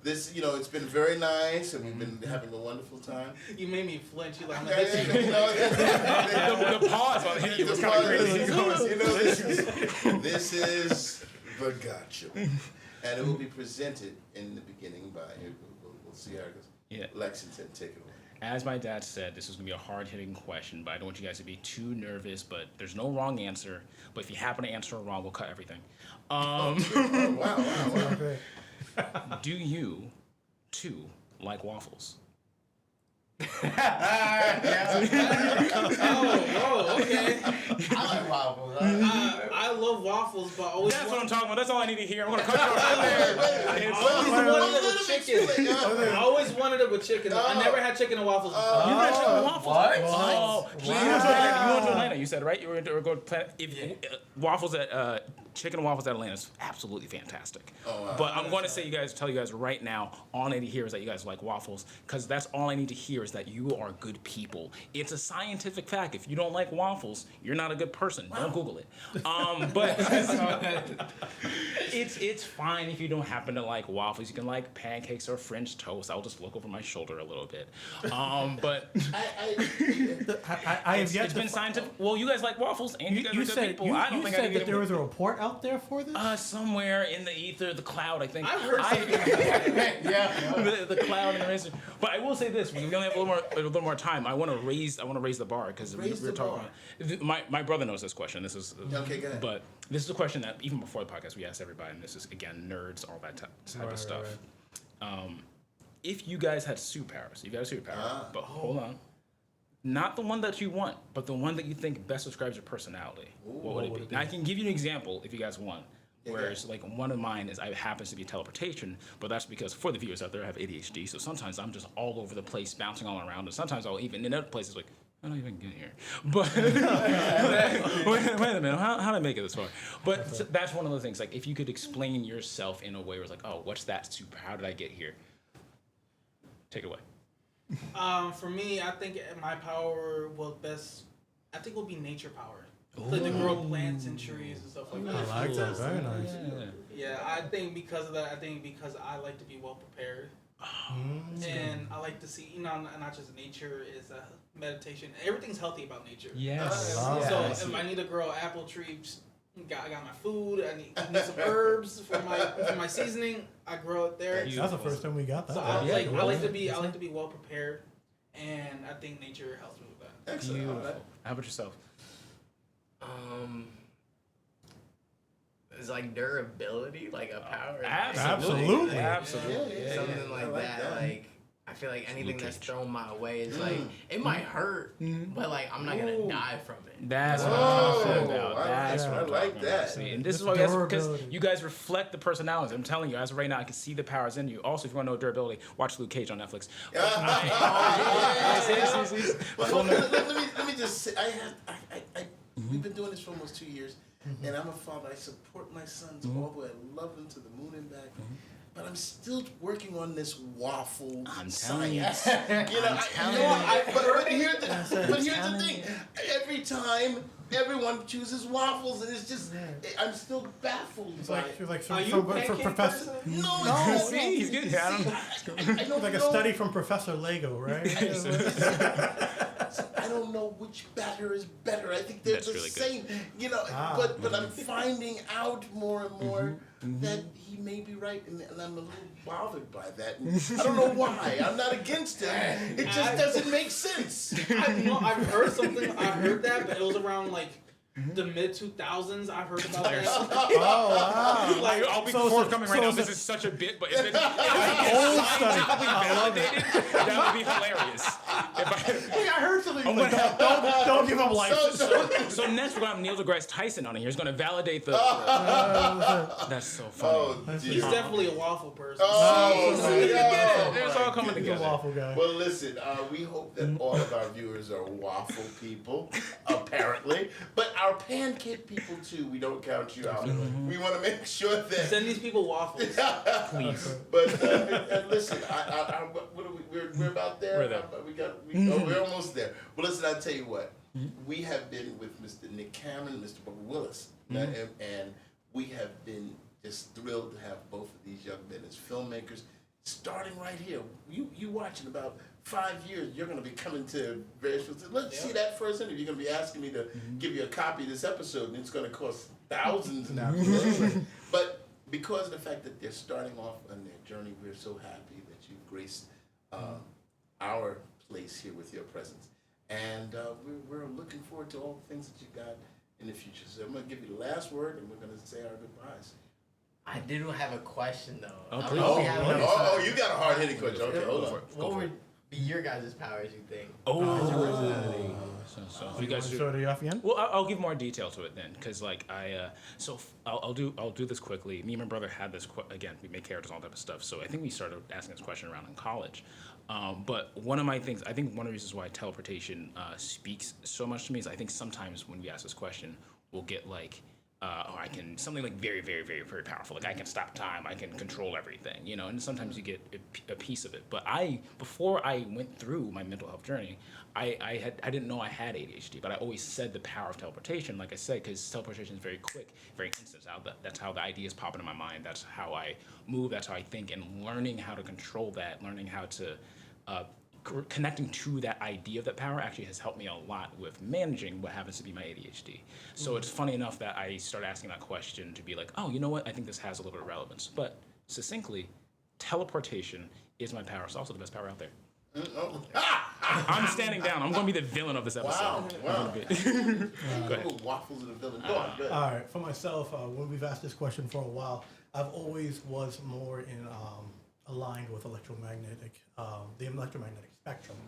this. It's been very nice, and we've been having a wonderful time. You made me flinch. You like, The pause on it was kind of crazy. This is the gotcha, and it will be presented in the beginning by. We'll see how it goes. Yeah. Lexington, take it away. As my dad said, this is going to be a hard-hitting question, but I don't want you guys to be too nervous, but there's no wrong answer. But if you happen to answer wrong, we'll cut everything. Wow. Do you, too, like waffles? okay. I like waffles. I love waffles, but always. That's what I'm talking about. That's all I need to hear. I'm going to cut you off right there. I always wanted it with chicken. I never had chicken and waffles before. You had chicken and waffles? What? Oh, you went to Atlanta. You said, right? You were going to Planet. Waffles at chicken and waffles at Atlanta is absolutely fantastic. But I'm going to tell you guys right now, all I need to hear is that you guys like waffles, because that's all I need to hear is that you are good people. It's a scientific fact. If you don't like waffles, you're not a good person. Don't Google it. But it's fine if you don't happen to like waffles. You can like pancakes or French toast. I'll just look over my shoulder a little bit. But I have yet it's to been scientific. Well, you guys like waffles, and you guys are good people. I don't you think said that there was a report out there for this? Somewhere in the ether, the cloud, I think. I've heard the cloud and the razor. But I will say this: we only have a little more time. I want to raise the bar because we're talking. My brother knows this question. This is okay. Go ahead. But this is a question that even before the podcast we asked everybody, and this is again nerds, all that type of stuff. Right. If you guys had superpowers, you got a superpower, but hold on. Not the one that you want, but the one that you think best describes your personality. What would it be? Now, I can give you an example if you guys want. Whereas, like, one of mine happens to be teleportation, but that's because for the viewers out there, I have ADHD, so sometimes I'm just all over the place, bouncing all around, and sometimes I'll even, in other places, like, I don't even get here. But, wait a minute, how did I make it this far? But that's one of the things, like, if you could explain yourself in a way where it's like, oh, what's that super, how did I get here? Take it away. For me, I think my power will be nature power. Like to grow plants and trees and stuff like that. I like that. Very nice. Yeah, I think because of that, because I like to be well prepared. And I like to see, not just nature is a meditation. Everything's healthy about nature. Yes. So if I need to grow an apple tree, I got my food. I need some herbs for my seasoning. I grow it there. That's the first time we got that. So I like to be well prepared, and I think nature helps me with that. Excellent. Beautiful. How about yourself? It's like durability, like a power. Absolutely. Absolutely. Something like that. Like I feel like anything that's thrown my way is like it might hurt, but like I'm not gonna die from it. That's what I'm talking about. I like that. See, and this is why because you guys reflect the personalities. I'm telling you, as of right now, I can see the powers in you. Also, if you want to know durability, watch Luke Cage on Netflix. Well, let me just say, we've been doing this for almost 2 years, and I'm a father. I support my sons all the way. I love them to the moon and back. But I'm still working on this waffle science. But here's the thing. Every time, everyone chooses waffles, and it's just, I'm still baffled by it. Are you a pancake Professor? person? No, See, he's good. I don't Like a know. study from Professor Lego, right? I don't know which batter is better. I think they're That's the really same. But I'm finding out more and more that he may be right, and I'm a little bothered by that. And I don't know why. I'm not against him. It just doesn't make sense. I've heard something. I heard that, but it was around like the mid 2000s. I heard about that. Oh, wow. Like, I'll be forthcoming right now. This is such a bit, but if it Old study. validated, that would be hilarious. Hey, I heard something. Like, don't give up life. So next we're gonna have Neil deGrasse Tyson on here. He's gonna validate the. That's so funny. Oh, He's definitely a waffle person. It's all coming He's a together. waffle guy. Well, listen, we hope that all of our viewers are waffle people, apparently. But our pancake people, too, we don't count you out. We want to make sure that... Send these people waffles. Please. But and listen, what are we? We're about there. We're there. We're almost there. Well, listen, I'll tell you what. We have been with Mr. Nick Cameron, Mr. Bubba Willis, and we have been just thrilled to have both of these young men as filmmakers. Starting right here, you watch in about 5 years, you're going to be coming to various. Let's see that first interview. You're going to be asking me to give you a copy of this episode, and it's going to cost thousands now. But because of the fact that they're starting off on their journey, we're so happy that you've graced our place here with your presence. And we're looking forward to all the things that you got in the future. So I'm going to give you the last word, and we're going to say our goodbyes. I do have a question though. Oh, I please. really have one. You got a hard-hitting question. Okay, hold on. What would be your guys' powers, you think? So if you guys do, Start it off again? well, I'll give more detail to it then, because like I'll do this quickly. Me and my brother had this again. We make characters, all type of stuff. So I think we started asking this question around in college. But one of my things, I think one of the reasons why teleportation speaks so much to me is I think sometimes when we ask this question, we'll get like. Or I can something like very, very, very, very powerful. Like I can stop time, I can control everything, and sometimes you get a piece of it. But before I went through my mental health journey, I didn't know I had ADHD, but I always said the power of teleportation, like I said, because teleportation is very quick, very instant. That's how the ideas pop into my mind. That's how I move. That's how I think. And learning how to control that, learning how to connecting to that idea of that power actually has helped me a lot with managing what happens to be my ADHD. So it's funny enough that I started asking that question to be like, oh, you know what? I think this has a little bit of relevance. But succinctly, teleportation is my power. It's also the best power out there. I'm standing down. I'm going to be the villain of this episode. Wow. Waffles and the villain. Go on, good. All right. For myself, when we've asked this question for a while, I've always was more in aligned with the electromagnetic spectrum.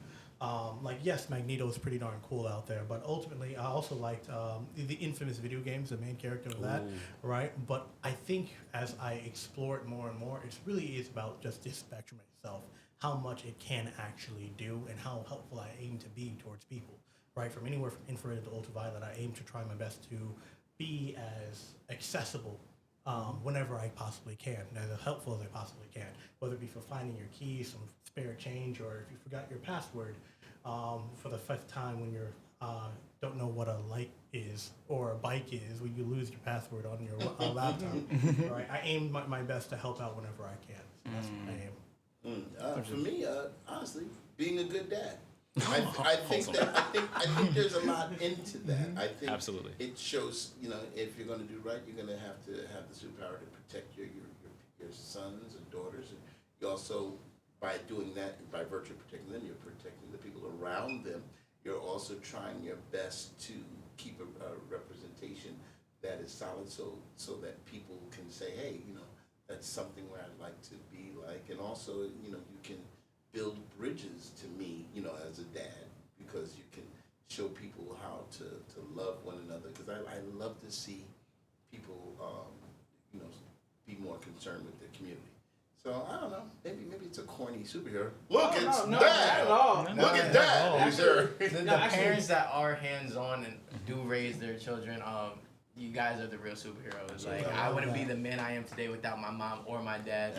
Like, yes, Magneto is pretty darn cool out there, but ultimately, I also liked the infamous video games, the main character of that, right? But I think as I explore it more and more, it really is about just this spectrum itself, how much it can actually do, and how helpful I aim to be towards people, right? From anywhere from infrared to ultraviolet, I aim to try my best to be as accessible whenever I possibly can, and as helpful as I possibly can, whether it be for finding your keys, some spare change, or if you forgot your password for the fifth time when you're don't know what a light is or a bike is, when you lose your password on your laptop. Right, I aim my best to help out whenever I can. So that's what I aim. For me, honestly, being a good dad. I think there's a lot into that. I think Absolutely. it shows, if you're going to do right, you're going to have the superpower to protect your sons and daughters. And you also, by doing that, by virtue of protecting them, you're protecting the people around them. You're also trying your best to keep a representation that is solid, so that people can say, hey, that's something where I'd like to be like. And also, you can build bridges to me, as a dad, because you can show people how to love one another. Because I love to see people, be more concerned with the community. So I don't know. Maybe it's a corny superhero. Look at that! Not at all. Look at that! Sure. The parents that are hands-on and do raise their children, you guys are the real superheroes. Like, I wouldn't be the man I am today without my mom or my dad.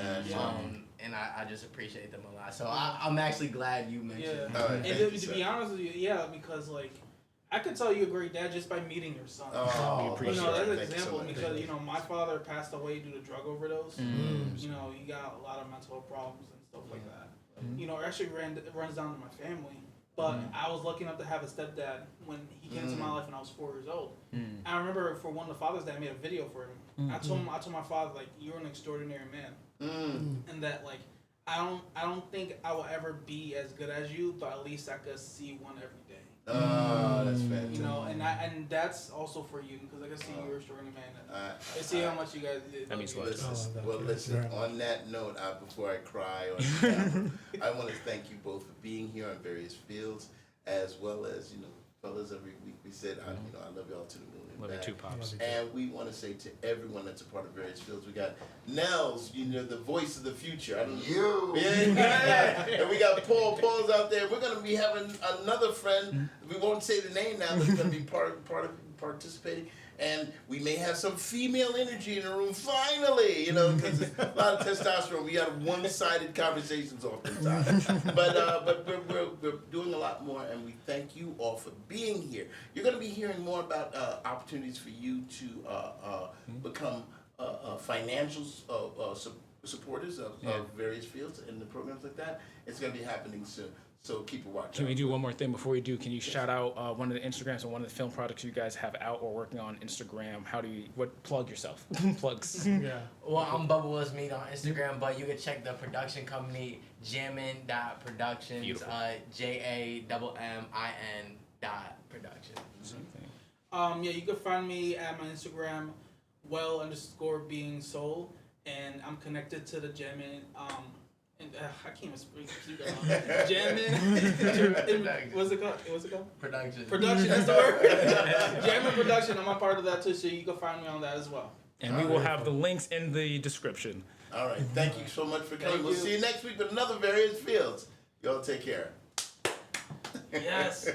And I just appreciate them a lot. So I'm actually glad you mentioned. Yeah. Right, and to be honest with you, because like I could tell you're a great dad just by meeting your son. Oh, we appreciate that's an Thank you so example much. because my father passed away due to drug overdose. He got a lot of mental problems and stuff like that. It actually runs down to my family. But I was lucky enough to have a stepdad when he came into my life when I was 4 years old. I remember for one of the Father's Day, I made a video for him. I told my father, like, you're an extraordinary man, and that like I don't think I will ever be as good as you, but at least I could see one every day. Oh, that's fantastic. And that's also for you because I can see you're a extraordinary man. I see how much you guys did. That means a lot. Listen, on that note, before I cry on the camera, I want to thank you both for being here on various fields, as well as, fellas, every week we said, I love y'all to the moon and Love you back. too, Pops. And we want to say to everyone that's a part of various fields, we got Nels, the voice of the future. I don't know. Yeah. And we got Paul. Paul's out there. We're going to be having another friend. We won't say the name now, but it's going to be part of participating. And we may have some female energy in the room finally, because there's a lot of testosterone. We got one-sided conversations oftentimes. But we're doing a lot more, and we thank you all for being here. You're going to be hearing more about opportunities for you to become financial supporters of various fields and the programs like that. It's going to be happening soon. So keep a watch. Can we do one more thing before we do? Can you shout out one of the Instagrams and one of the film products you guys have out or working on Instagram? Plug yourself? Plugs. Yeah. Well, I'm Bubba Willis Meet on Instagram, but you can check the production company, Jammin.Productions, Beautiful. JAMMIN.Productions. You can find me at my Instagram, well_being soul, and I'm connected to the Jammin. I can't even speak. Jammin. What's it called? Production. Production. That's the word. Jammin Production. I'm a part of that too, so you can find me on that as well. And we will have the links in the description. All right. Thank you so much for coming. Thank We'll you. see you next week with another various fields. Y'all take care. Yes.